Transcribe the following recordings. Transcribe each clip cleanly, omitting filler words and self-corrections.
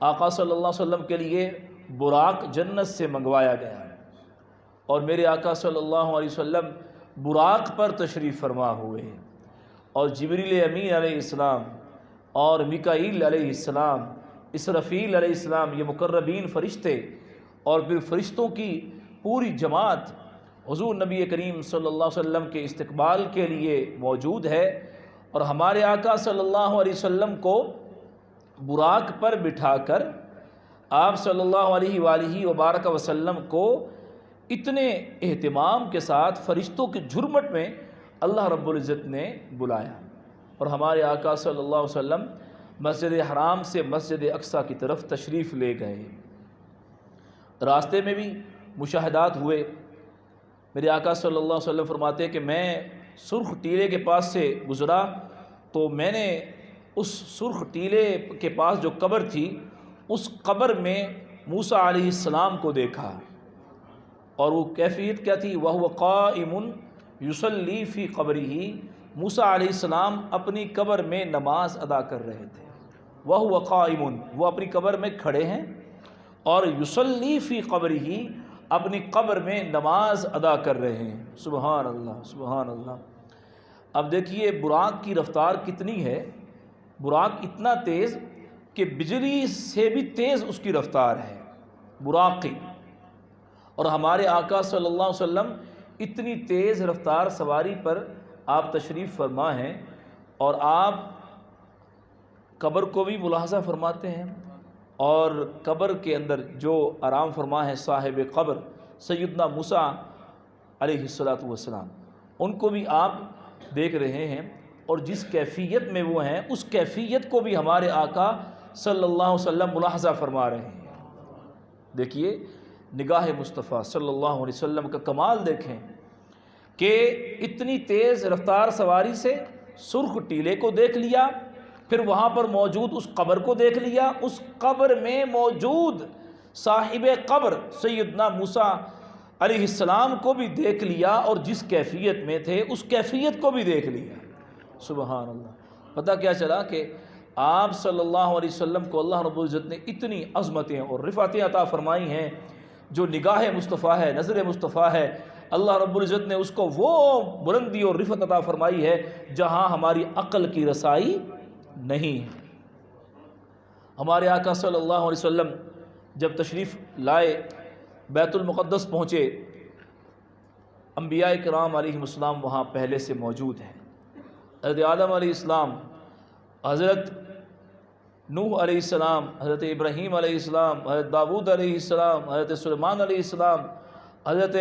آقا صلی اللہ علیہ وسلم کے لیے براق جنت سے منگوایا گیا اور میرے آقا صلی اللہ علیہ وسلم براق پر تشریف فرما ہوئے، اور جبریل امین علیہ السلام اور میکائیل علیہ السلام، اسرافیل علیہ السلام، یہ مقربین فرشتے اور پھر فرشتوں کی پوری جماعت حضور نبی کریم صلی اللہ علیہ وسلم کے استقبال کے لیے موجود ہے، اور ہمارے آقا صلی اللہ علیہ وسلم کو براق پر بٹھا کر آپ صلی اللہ علیہ وآلہ وبارک وسلم کو اتنے اہتمام کے ساتھ فرشتوں کے جھرمٹ میں اللہ رب العزت نے بلایا، اور ہمارے آقا صلی اللہ علیہ وسلم مسجد حرام سے مسجد اقصیٰ کی طرف تشریف لے گئے۔ راستے میں بھی مشاہدات ہوئے۔ میرے آقا صلی اللہ علیہ وسلم فرماتے کہ میں سرخ ٹیلے کے پاس سے گزرا تو میں نے اس سرخ ٹیلے کے پاس جو قبر تھی اس قبر میں موسیٰ علیہ السلام کو دیکھا، اور وہ کیفیت کیا تھی؟ وَهُوَ قَائِمٌ يُصَلِّي فِي قَبْرِهِ، موسیٰ علیہ السلام اپنی قبر میں نماز ادا کر رہے تھے۔ وَهُوَ قَائِمٌ، وہ اپنی قبر میں کھڑے ہیں، اور يُصَلِّي فِي قَبْرِهِ، اپنی قبر میں نماز ادا کر رہے ہیں۔ سبحان اللہ، سبحان اللہ۔ اب دیکھیے براق کی رفتار کتنی ہے، براق اتنا تیز کہ بجلی سے بھی تیز اس کی رفتار ہے براق کی، اور ہمارے آقا صلی اللہ علیہ وسلم اتنی تیز رفتار سواری پر آپ تشریف فرما ہیں، اور آپ قبر کو بھی ملاحظہ فرماتے ہیں، اور قبر کے اندر جو آرام فرما ہے صاحب قبر سیدنا موسیٰ علیہ السلام، ان کو بھی آپ دیکھ رہے ہیں، اور جس کیفیت میں وہ ہیں اس کیفیت کو بھی ہمارے آقا صلی اللہ علیہ وسلم ملاحظہ فرما رہے ہیں۔ دیکھیے نگاہ مصطفیٰ صلی اللہ علیہ وسلم کا کمال دیکھیں کہ اتنی تیز رفتار سواری سے سرخ ٹیلے کو دیکھ لیا، پھر وہاں پر موجود اس قبر کو دیکھ لیا، اس قبر میں موجود صاحب قبر سیدنا موسیٰ علیہ السلام کو بھی دیکھ لیا، اور جس کیفیت میں تھے اس کیفیت کو بھی دیکھ لیا۔ سبحان اللہ۔ پتہ کیا چلا کہ آپ صلی اللہ علیہ وسلم کو اللہ رب العزت نے اتنی عظمتیں اور رفعتیں عطا فرمائی ہیں، جو نگاہ مصطفیٰ ہے، نظر مصطفیٰ ہے، اللہ رب العزت نے اس کو وہ بلندی اور رفعت عطا فرمائی ہے جہاں ہماری عقل کی رسائی نہیں ہے۔ ہمارے آقا صلی اللہ علیہ وسلم جب تشریف لائے، بیت المقدس پہنچے، انبیاء کرام علیہم السلام وہاں پہلے سے موجود ہیں۔ حضرت آدم علیہ السلام، حضرت نوح علیہ السلام، حضرت ابراہیم علیہ السلام، حضرت داؤد علیہ السلام، حضرت سلیمان علیہ السلام، حضرت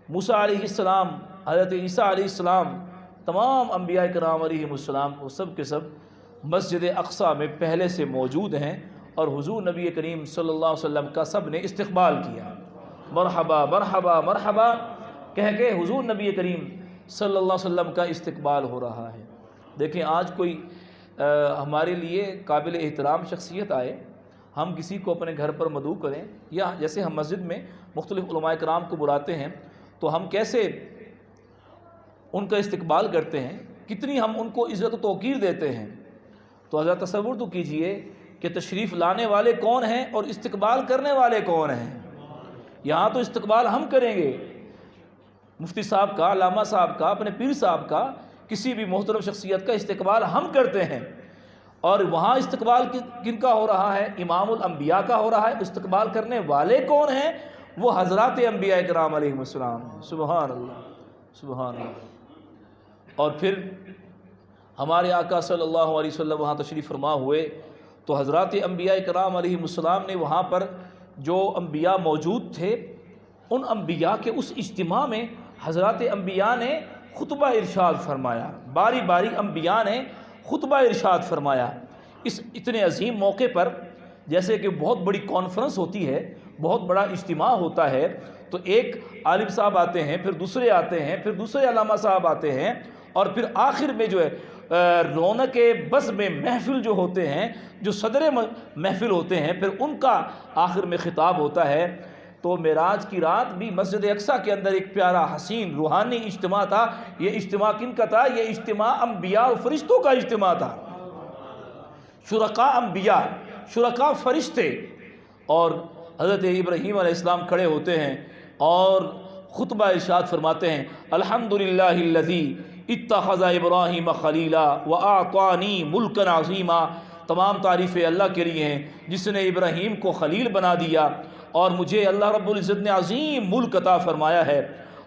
موسیٰ علیہ السلام، حضرت عیسیٰ علیہ السلام، تمام انبیاء کرام علیہم السلام وہ سب کے سب مسجد اقصیٰ میں پہلے سے موجود ہیں، اور حضور نبی کریم صلی اللہ علیہ وسلم کا سب نے استقبال کیا، مرحبا مرحبا مرحبا کہہ کے حضور نبی کریم صلی اللہ علیہ وسلم کا استقبال ہو رہا ہے۔ دیکھیں آج کوئی ہمارے لیے قابل احترام شخصیت آئے، ہم کسی کو اپنے گھر پر مدعو کریں، یا جیسے ہم مسجد میں مختلف علماء کرام کو بلاتے ہیں تو ہم کیسے ان کا استقبال کرتے ہیں، کتنی ہم ان کو عزت و توقیر دیتے ہیں، تو حضرت تصور تو کیجئے کہ تشریف لانے والے کون ہیں اور استقبال کرنے والے کون ہیں۔ یہاں تو استقبال ہم کریں گے، مفتی صاحب کا، علامہ صاحب کا، اپنے پیر صاحب کا، کسی بھی محترم شخصیت کا استقبال ہم کرتے ہیں، اور وہاں استقبال کن کا ہو رہا ہے؟ امام الانبیاء کا ہو رہا ہے۔ استقبال کرنے والے کون ہیں؟ وہ حضرات انبیاء کرام علیہ السلام ہیں۔ سبحان اللہ، سبحان اللہ۔ اور پھر ہمارے آقا صلی اللہ علیہ وسلم وہاں تشریف فرما ہوئے تو حضرات انبیاء کرام علیہ السلام نے وہاں پر جو انبیاء موجود تھے، ان انبیاء کے اس اجتماع میں حضرات انبیاء نے خطبہ ارشاد فرمایا، باری باری انبیاء نے خطبہ ارشاد فرمایا۔ اس اتنے عظیم موقع پر جیسے کہ بہت بڑی کانفرنس ہوتی ہے، بہت بڑا اجتماع ہوتا ہے، تو ایک عالم صاحب آتے ہیں، پھر دوسرے آتے ہیں، پھر دوسرے علامہ صاحب آتے ہیں، اور پھر آخر میں جو ہے رونق بزم محفل جو ہوتے ہیں، جو صدر محفل ہوتے ہیں، پھر ان کا آخر میں خطاب ہوتا ہے۔ تو معراج کی رات بھی مسجد اقصیٰ کے اندر ایک پیارا حسین روحانی اجتماع تھا۔ یہ اجتماع کن کا تھا؟ یہ اجتماع انبیاء اور فرشتوں کا اجتماع تھا۔ شرکاء انبیاء، شرکا فرشتے، اور حضرت ابراہیم علیہ السلام کھڑے ہوتے ہیں اور خطبہ ارشاد فرماتے ہیں الحمدللہ الذی اتخذ ابراہیم خلیلا واعطانی ملکا عظیما۔ تمام تعریفیں اللہ کے لیے ہیں جس نے ابراہیم کو خلیل بنا دیا اور مجھے اللہ رب العزت نے عظیم ملک عطا فرمایا ہے،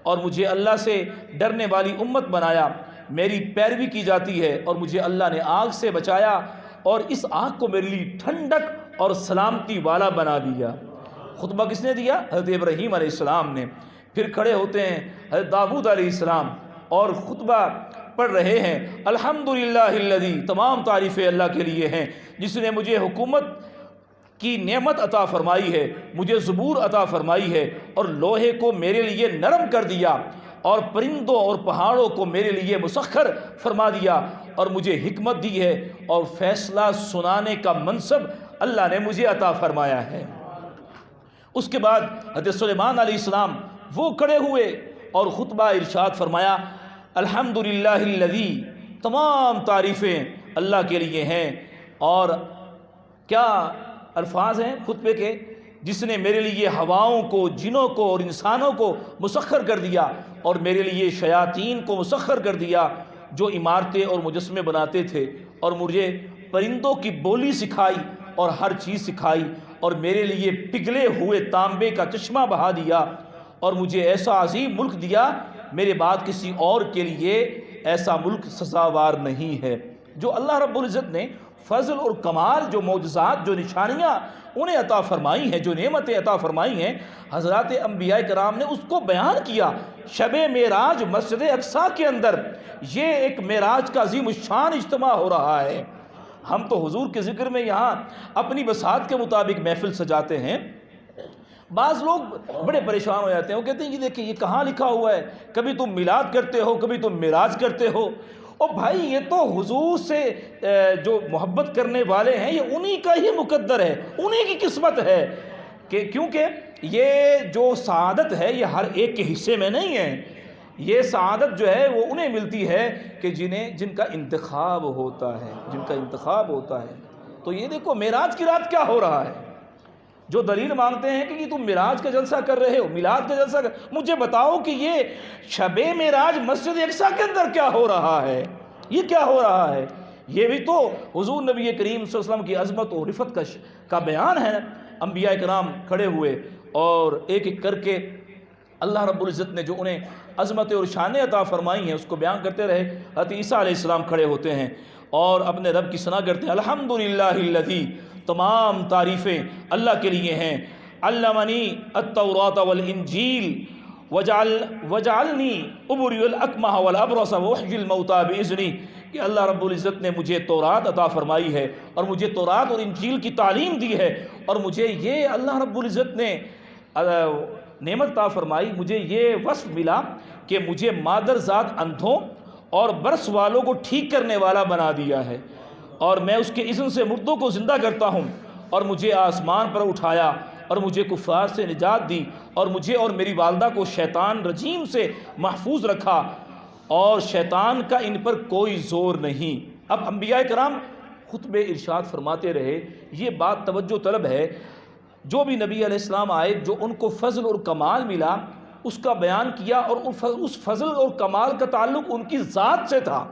اور مجھے اللہ سے ڈرنے والی امت بنایا، میری پیروی کی جاتی ہے، اور مجھے اللہ نے آگ سے بچایا اور اس آگ کو میرے لیے ٹھنڈک اور سلامتی والا بنا دیا۔ خطبہ کس نے دیا؟ حضرت ابراہیم علیہ السلام نے۔ پھر کھڑے ہوتے ہیں حضرت داؤد علیہ السلام اور خطبہ پڑھ رہے ہیں الحمدللہ الذی، تمام تعریفیں اللہ کے لیے ہیں جس نے مجھے حکومت کی نعمت عطا فرمائی ہے، مجھے زبور عطا فرمائی ہے، اور لوہے کو میرے لیے نرم کر دیا، اور پرندوں اور پہاڑوں کو میرے لیے مسخر فرما دیا، اور مجھے حکمت دی ہے، اور فیصلہ سنانے کا منصب اللہ نے مجھے عطا فرمایا ہے۔ اس کے بعد حضرت سلیمان علیہ السلام وہ کھڑے ہوئے اور خطبہ ارشاد فرمایا الحمدللہ الذی، تمام تعریفیں اللہ کے لیے ہیں، اور کیا الفاظ ہیں خطبے کے، جس نے میرے لیے ہواؤں کو، جنوں کو اور انسانوں کو مسخر کر دیا، اور میرے لیے شیاطین کو مسخر کر دیا جو عمارتیں اور مجسمے بناتے تھے، اور مجھے پرندوں کی بولی سکھائی اور ہر چیز سکھائی، اور میرے لیے پگھلے ہوئے تانبے کا چشمہ بہا دیا، اور مجھے ایسا عظیم ملک دیا، میرے بعد کسی اور کے لیے ایسا ملک سزاوار نہیں ہے۔ جو اللہ رب العزت نے فضل اور کمال، جو معجزات، جو نشانیاں انہیں عطا فرمائی ہیں، جو نعمتیں عطا فرمائی ہیں، حضرات انبیاء کرام نے اس کو بیان کیا۔ شب معراج مسجد اقصیٰ کے اندر یہ ایک معراج کا عظیم الشان اجتماع ہو رہا ہے۔ ہم تو حضور کے ذکر میں یہاں اپنی بساط کے مطابق محفل سجاتے ہیں، بعض لوگ بڑے پریشان ہو جاتے ہیں، وہ کہتے ہیں یہ دیکھیں یہ کہاں لکھا ہوا ہے، کبھی تم میلاد کرتے ہو، کبھی تم معراج کرتے ہو۔ اور بھائی یہ تو حضور سے جو محبت کرنے والے ہیں یہ انہی کا ہی مقدر ہے، انہی کی قسمت ہے، کہ کیونکہ یہ جو سعادت ہے یہ ہر ایک کے حصے میں نہیں ہے، یہ سعادت جو ہے وہ انہیں ملتی ہے کہ جن کا انتخاب ہوتا ہے، جن کا انتخاب ہوتا ہے۔ تو یہ دیکھو معراج کی رات کیا ہو رہا ہے، جو دلیل مانگتے ہیں کہ یہ تم معراج کا جلسہ کر رہے ہو، میلاد کا جلسہ مجھے بتاؤ کہ یہ شب معراج مسجد اقصیٰ کے اندر کیا ہو رہا ہے، یہ کیا ہو رہا ہے؟ یہ بھی تو حضور نبی کریم صلی اللہ علیہ وسلم کی عظمت و رفعت کا بیان ہے۔ انبیاء کرام کھڑے ہوئے اور ایک ایک کر کے اللہ رب العزت نے جو انہیں عظمت اور شان عطا فرمائی ہیں اس کو بیان کرتے رہے۔ حضرت عیسیٰ علیہ السلام کھڑے ہوتے ہیں اور اپنے رب کی ثنا کرتے ہیں الحمدللہ الذی، تمام تعریفیں اللہ کے لیے ہیں، علمنی التوراۃ والانجیل وجعلنی ابری الاکمہ والابرص واحیی الموتیٰ باذنی، کہ اللہ رب العزت نے مجھے تورات عطا فرمائی ہے اور مجھے تورات اور انجیل کی تعلیم دی ہے، اور مجھے یہ اللہ رب العزت نے نعمت عطا فرمائی، مجھے یہ وصف ملا کہ مجھے مادرزاد اندھوں اور برس والوں کو ٹھیک کرنے والا بنا دیا ہے، اور میں اس کے اذن سے مردوں کو زندہ کرتا ہوں، اور مجھے آسمان پر اٹھایا اور مجھے کفار سے نجات دی، اور مجھے اور میری والدہ کو شیطان رجیم سے محفوظ رکھا، اور شیطان کا ان پر کوئی زور نہیں۔ اب انبیاء کرام خطبے ارشاد فرماتے رہے۔ یہ بات توجہ طلب ہے، جو بھی نبی علیہ السلام آئے، جو ان کو فضل اور کمال ملا اس کا بیان کیا، اور اس فضل اور کمال کا تعلق ان کی ذات سے تھا۔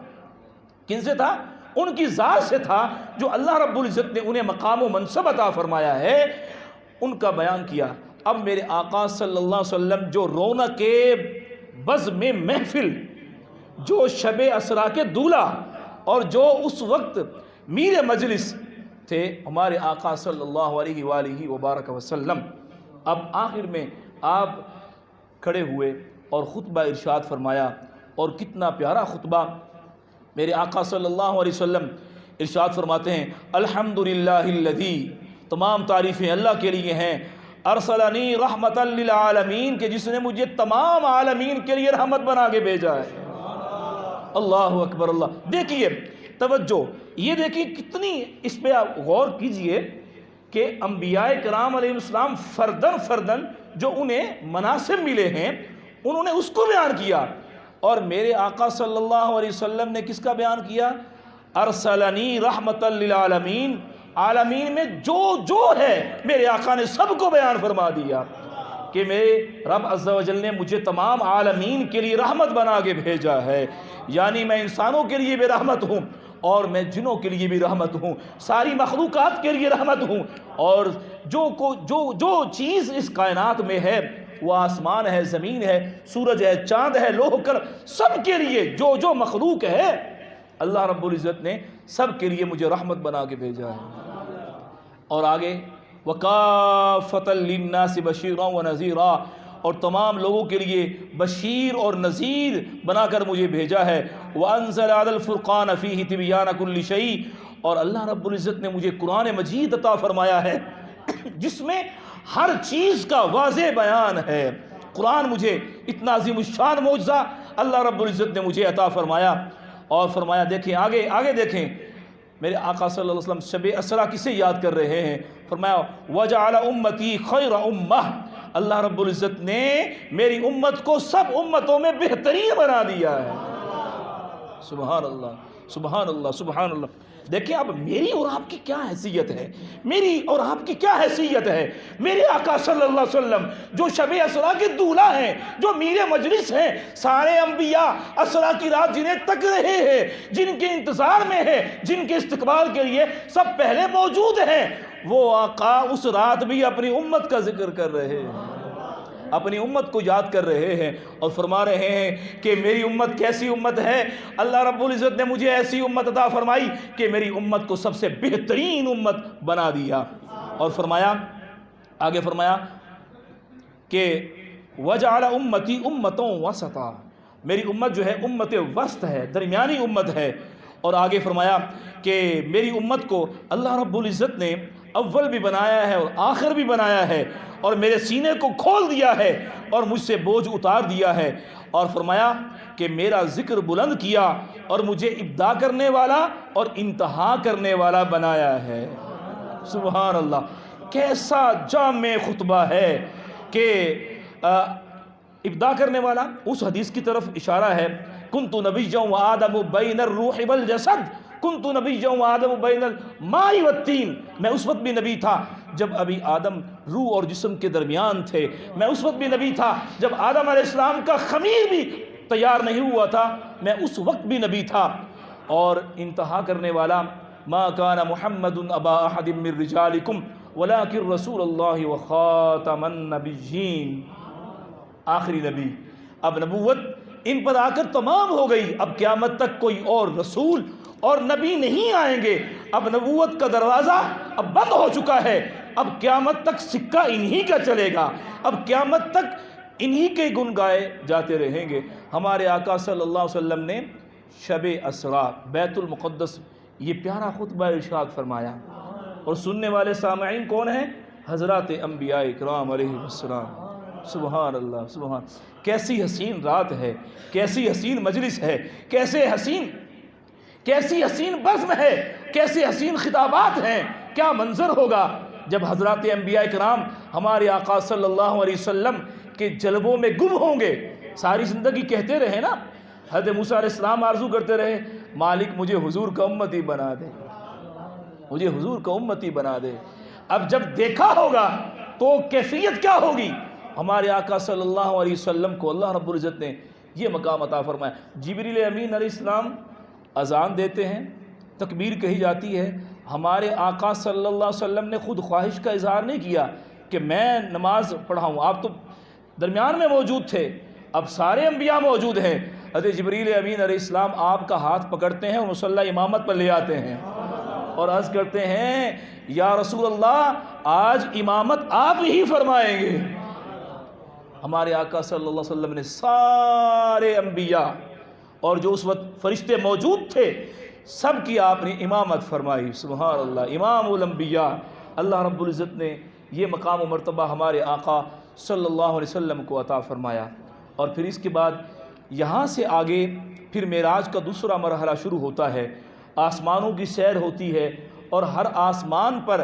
کن سے تھا؟ ان کی ذات سے تھا، جو اللہ رب العزت نے انہیں مقام و منصب عطا فرمایا ہے، ان کا بیان کیا۔ اب میرے آقا صلی اللہ علیہ وسلم جو رونق بزم محفل، جو شب اسرا کے دولہ، اور جو اس وقت میر مجلس تھے ہمارے آقا صلی اللہ علیہ وآلہ وبارک وسلم، اب آخر میں آپ کھڑے ہوئے اور خطبہ ارشاد فرمایا، اور کتنا پیارا خطبہ۔ میرے آقا صلی اللہ علیہ وسلم ارشاد فرماتے ہیں الحمدللہ الذی، تمام تعریفیں اللہ کے لیے ہیں، ارسلنی رحمۃ للعالمین، کہ جس نے مجھے تمام عالمین کے لیے رحمت بنا کے بھیجا ہے۔ اللہ اکبر اللہ۔ دیکھیے توجہ، یہ دیکھیے کتنی، اس پہ آپ غور کیجئے کہ انبیاء کرام علیہ السلام فردن جو انہیں مناصب ملے ہیں انہوں نے اس کو بیان کیا، اور میرے آقا صلی اللہ علیہ وسلم نے کس کا بیان کیا؟ ارسلنی رحمۃ للعالمین، عالمین میں جو ہے میرے آقا نے سب کو بیان فرما دیا کہ میرے رب عز و جل نے مجھے تمام عالمین کے لیے رحمت بنا کے بھیجا ہے، یعنی میں انسانوں کے لیے بھی رحمت ہوں اور میں جنوں کے لیے بھی رحمت ہوں، ساری مخلوقات کے لیے رحمت ہوں، اور جو چیز اس کائنات میں ہے، وہ آسمان ہے، زمین ہے، سورج ہے، چاند ہے، لوہ قلم، سب کے لیے جو مخلوق ہے اللہ رب العزت نے سب کے لیے مجھے رحمت بنا کے بھیجا ہے۔ اور آگے وَكَافَةً لِلنَّاسِ بَشِيرًا وَنَذِيرًا، اور تمام لوگوں کے لیے بشیر اور نذیر بنا کر مجھے بھیجا ہے۔ وَأَنزَلَ عَلَى الْفُرْقَانَ فِيهِ تِبْيَانَ كُلِّ شَيْءٍ، اور اللہ رب العزت نے مجھے قرآن مجید عطا فرمایا ہے جس میں ہر چیز کا واضح بیان ہے۔ قرآن مجھے اتنا عظیم الشان معجزہ اللہ رب العزت نے مجھے عطا فرمایا، اور فرمایا دیکھیں آگے دیکھیں میرے آقا صلی اللہ علیہ وسلم شب اسرا کسے یاد کر رہے ہیں؟ فرمایا وَجَعَلَ أُمَّتِي خَيْرَ أُمَّةٍ، اللہ رب العزت نے میری امت کو سب امتوں میں بہترین بنا دیا ہے۔ سبحان اللہ سبحان اللہ سبحان اللہ۔ دیکھیں اب میری اور آپ کی کیا حیثیت ہے، میری اور آپ کی کیا حیثیت ہے۔ میرے آقا صلی اللہ علیہ وسلم جو شب اسرا کے دولہ ہیں، جو میر مجلس ہیں، سارے انبیاء اسرا کی رات جنہیں تک رہے ہیں، جن کے انتظار میں ہیں، جن کے استقبال کے لیے سب پہلے موجود ہیں، وہ آقا اس رات بھی اپنی امت کا ذکر کر رہے ہیں، اپنی امت کو یاد کر رہے ہیں، اور فرما رہے ہیں کہ میری امت کیسی امت ہے۔ اللہ رب العزت نے مجھے ایسی امت عطا فرمائی کہ میری امت کو سب سے بہترین امت بنا دیا، اور فرمایا آگے فرمایا کہ وَجَعَلَ أُمَّتِي أُمَّةً وَسَطًا، میری امت جو ہے امت وسط ہے، درمیانی امت ہے۔ اور آگے فرمایا کہ میری امت کو اللہ رب العزت نے اول بھی بنایا ہے اور آخر بھی بنایا ہے، اور میرے سینے کو کھول دیا ہے اور مجھ سے بوجھ اتار دیا ہے، اور فرمایا کہ میرا ذکر بلند کیا اور مجھے ابدا کرنے والا اور انتہا کرنے والا بنایا ہے۔ سبحان اللہ، کیسا جامع خطبہ ہے کہ ابدا کرنے والا، اس حدیث کی طرف اشارہ ہے کنت نبیا وآدم بین الروح والجسد، کنت نبیا وآدم بین الماء والطین، میں اس وقت بھی نبی تھا جب ابھی آدم روح اور جسم کے درمیان تھے، میں اس وقت بھی نبی تھا جب آدم علیہ السلام کا خمیر بھی تیار نہیں ہوا تھا، میں اس وقت بھی نبی تھا۔ اور انتہا کرنے والا ما کان محمد ابا احد من رجالکم ولکن رسول اللہ وخاتم النبیین، آخری نبی۔ اب نبوت ان پر آ کر تمام ہو گئی، اب قیامت تک کوئی اور رسول اور نبی نہیں آئیں گے، اب نبوت کا دروازہ اب بند ہو چکا ہے، اب قیامت تک سکہ انہی کا چلے گا، اب قیامت تک انہی کے گن گائے جاتے رہیں گے۔ ہمارے آقا صلی اللہ علیہ وسلم نے شب اسرا بیت المقدس یہ پیارا خطبہ ارشاد فرمایا، اور سننے والے سامعین کون ہیں؟ حضرات انبیاء اکرام علیہ السلام۔ سبحان اللہ سبحان، کیسی حسین رات ہے، کیسی حسین مجلس ہے، کیسی حسین بزم ہے، کیسے حسین خطابات ہیں۔ کیا منظر ہوگا جب حضرات انبیاء کرام ہمارے آقا صلی اللہ علیہ وسلم کے جلووں میں گم ہوں گے۔ ساری زندگی کہتے رہے نا، حضرت موسیٰ علیہ السلام آرزو کرتے رہے مالک مجھے حضور کا امتی بنا دے، مجھے حضور کا امتی بنا دے۔ اب جب دیکھا ہوگا تو کیفیت کیا ہوگی؟ ہمارے آقا صلی اللہ علیہ وسلم کو اللہ رب العزت نے یہ مقام عطا فرمایا۔ جبریل امین علیہ السلام اذان دیتے ہیں، تکبیر کہی جاتی ہے، ہمارے آقا صلی اللہ علیہ وسلم نے خود خواہش کا اظہار نہیں کیا کہ میں نماز پڑھاؤں، آپ تو درمیان میں موجود تھے، اب سارے انبیاء موجود ہیں۔ حضرت جبریل امین علیہ السلام آپ کا ہاتھ پکڑتے ہیں اور مصلی امامت پر لے آتے ہیں اور عرض کرتے ہیں یا رسول اللہ آج امامت آپ ہی فرمائیں گے۔ ہمارے آقا صلی اللہ علیہ وسلم نے سارے انبیاء اور جو اس وقت فرشتے موجود تھے سب کی آپ نے امامت فرمائی۔ سبحان اللہ، امام الانبیاء۔ اللہ رب العزت نے یہ مقام و مرتبہ ہمارے آقا صلی اللہ علیہ وسلم کو عطا فرمایا۔ اور پھر اس کے بعد یہاں سے آگے پھر معراج کا دوسرا مرحلہ شروع ہوتا ہے، آسمانوں کی سیر ہوتی ہے اور ہر آسمان پر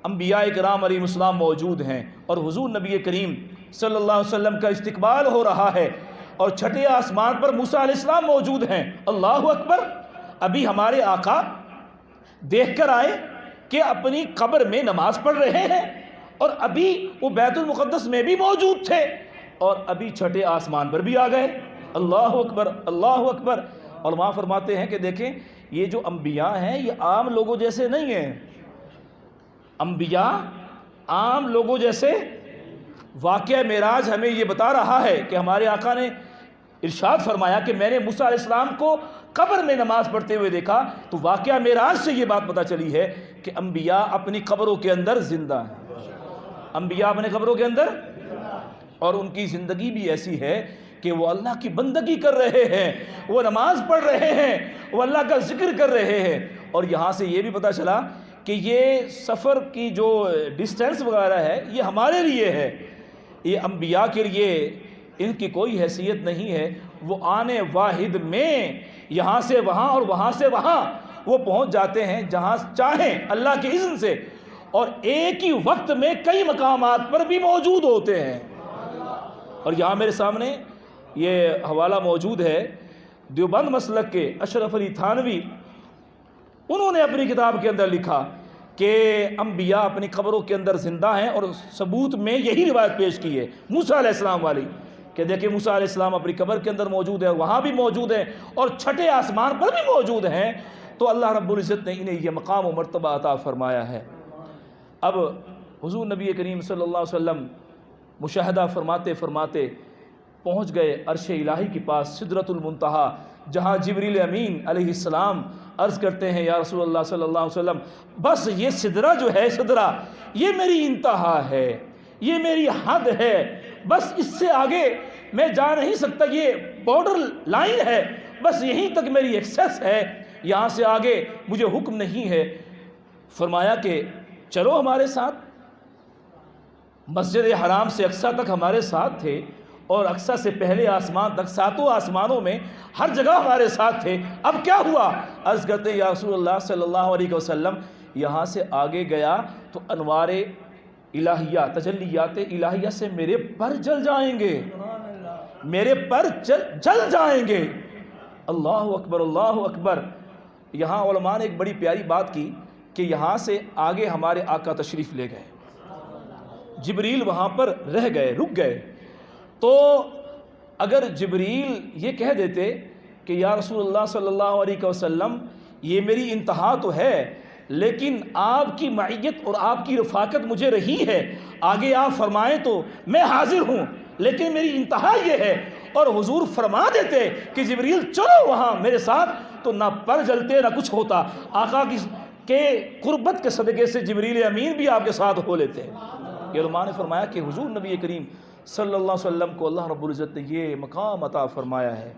انبیاء کرام علیہ السلام موجود ہیں اور حضور نبی کریم صلی اللہ علیہ وسلم کا استقبال ہو رہا ہے، اور چھٹے آسمان پر موسیٰ علیہ السلام موجود ہیں۔ اللہ اکبر! ابھی ہمارے آقا دیکھ کر آئے کہ اپنی قبر میں نماز پڑھ رہے ہیں، اور ابھی وہ بیت المقدس میں بھی موجود تھے، اور ابھی چھٹے آسمان پر بھی آ گئے۔ اللہ اکبر، اللہ اکبر۔ علماء فرماتے ہیں کہ دیکھیں یہ جو انبیاء ہیں یہ عام لوگوں جیسے نہیں ہیں، انبیاء عام لوگوں جیسے۔ واقعہ معراج ہمیں یہ بتا رہا ہے کہ ہمارے آقا نے ارشاد فرمایا کہ میں نے موسیٰ علیہ السلام کو قبر میں نماز پڑھتے ہوئے دیکھا، تو واقعہ معراج سے یہ بات پتہ چلی ہے کہ انبیاء اپنی قبروں کے اندر زندہ ہیں، انبیاء اپنے قبروں کے اندر، اور ان کی زندگی بھی ایسی ہے کہ وہ اللہ کی بندگی کر رہے ہیں، وہ نماز پڑھ رہے ہیں، وہ اللہ کا ذکر کر رہے ہیں۔ اور یہاں سے یہ بھی پتہ چلا کہ یہ سفر کی جو ڈسٹینس وغیرہ ہے یہ ہمارے لیے ہے، یہ انبیاء کے لیے ان کی کوئی حیثیت نہیں ہے۔ وہ آنے واحد میں یہاں سے وہاں اور وہاں سے وہاں وہ پہنچ جاتے ہیں جہاں چاہیں اللہ کے اذن سے، اور ایک ہی وقت میں کئی مقامات پر بھی موجود ہوتے ہیں۔ اور یہاں میرے سامنے یہ حوالہ موجود ہے دیوبند مسلک کے اشرف علی تھانوی، انہوں نے اپنی کتاب کے اندر لکھا کہ انبیاء اپنی قبروں کے اندر زندہ ہیں، اور ثبوت میں یہی روایت پیش کی ہے موسیٰ علیہ السلام والی، کہ دیکھیں موسیٰ علیہ السلام اپنی قبر کے اندر موجود ہے، وہاں بھی موجود ہیں، اور چھٹے آسمان پر بھی موجود ہیں۔ تو اللہ رب العزت نے انہیں یہ مقام و مرتبہ عطا فرمایا ہے۔ اب حضور نبی کریم صلی اللہ علیہ وسلم مشاہدہ فرماتے فرماتے پہنچ گئے عرش الہی کے پاس، سدرۃ المنتہا، جہاں جبریل امین علیہ السلام عرض کرتے ہیں یا رسول اللہ صلی اللہ علیہ وسلم بس یہ سدرہ جو ہے، سدرہ یہ میری انتہا ہے، یہ میری حد ہے، بس اس سے آگے میں جا نہیں سکتا، یہ بارڈر لائن ہے، بس یہیں تک میری ایکسیس ہے، یہاں سے آگے مجھے حکم نہیں ہے۔ فرمایا کہ چلو ہمارے ساتھ۔ مسجد حرام سے اقصیٰ تک ہمارے ساتھ تھے، اور اقصیٰ سے پہلے آسمان تک، ساتوں آسمانوں میں ہر جگہ ہمارے ساتھ تھے۔ اب کیا ہوا؟ عرض کرتے ہیں یا رسول اللہ صلی اللہ علیہ وسلم یہاں سے آگے گیا تو انوار الہیہ، تجلیات الہیہ سے میرے پر جل جائیں گے، میرے پر جل جائیں گے۔ اللہ اکبر، اللہ اکبر۔ یہاں علماء نے ایک بڑی پیاری بات کی کہ یہاں سے آگے ہمارے آقا تشریف لے گئے، جبریل وہاں پر رہ گئے، رک گئے۔ تو اگر جبریل یہ کہہ دیتے کہ یا رسول اللہ صلی اللہ علیہ وسلم یہ میری انتہا تو ہے، لیکن آپ کی معیت اور آپ کی رفاقت مجھے رہی ہے، آگے آپ فرمائیں تو میں حاضر ہوں، لیکن میری انتہا یہ ہے، اور حضور فرما دیتے کہ جبریل چلو وہاں میرے ساتھ، تو نہ پر جلتے نہ کچھ ہوتا۔ آقا کے قربت کے صدقے سے جبریل امین بھی آپ کے ساتھ ہو لیتے ہیں۔ یہ علماء نے فرمایا کہ حضور نبی کریم صلی اللہ علیہ وسلم کو اللہ رب العزت نے یہ مقام عطا فرمایا ہے۔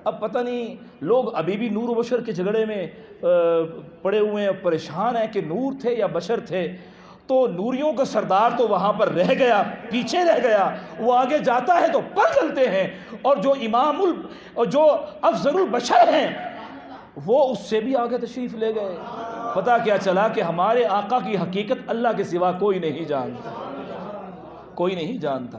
اب پتہ نہیں لوگ ابھی بھی نور و بشر کے جھگڑے میں پڑے ہوئے ہیں، پریشان ہیں کہ نور تھے یا بشر تھے۔ تو نوریوں کا سردار تو وہاں پر رہ گیا، پیچھے رہ گیا، وہ آگے جاتا ہے تو پر چلتے ہیں، اور جو اور جو افضل البشر ہیں وہ اس سے بھی آگے تشریف لے گئے۔ پتہ کیا چلا کہ ہمارے آقا کی حقیقت اللہ کے سوا کوئی نہیں جانتا، کوئی نہیں جانتا۔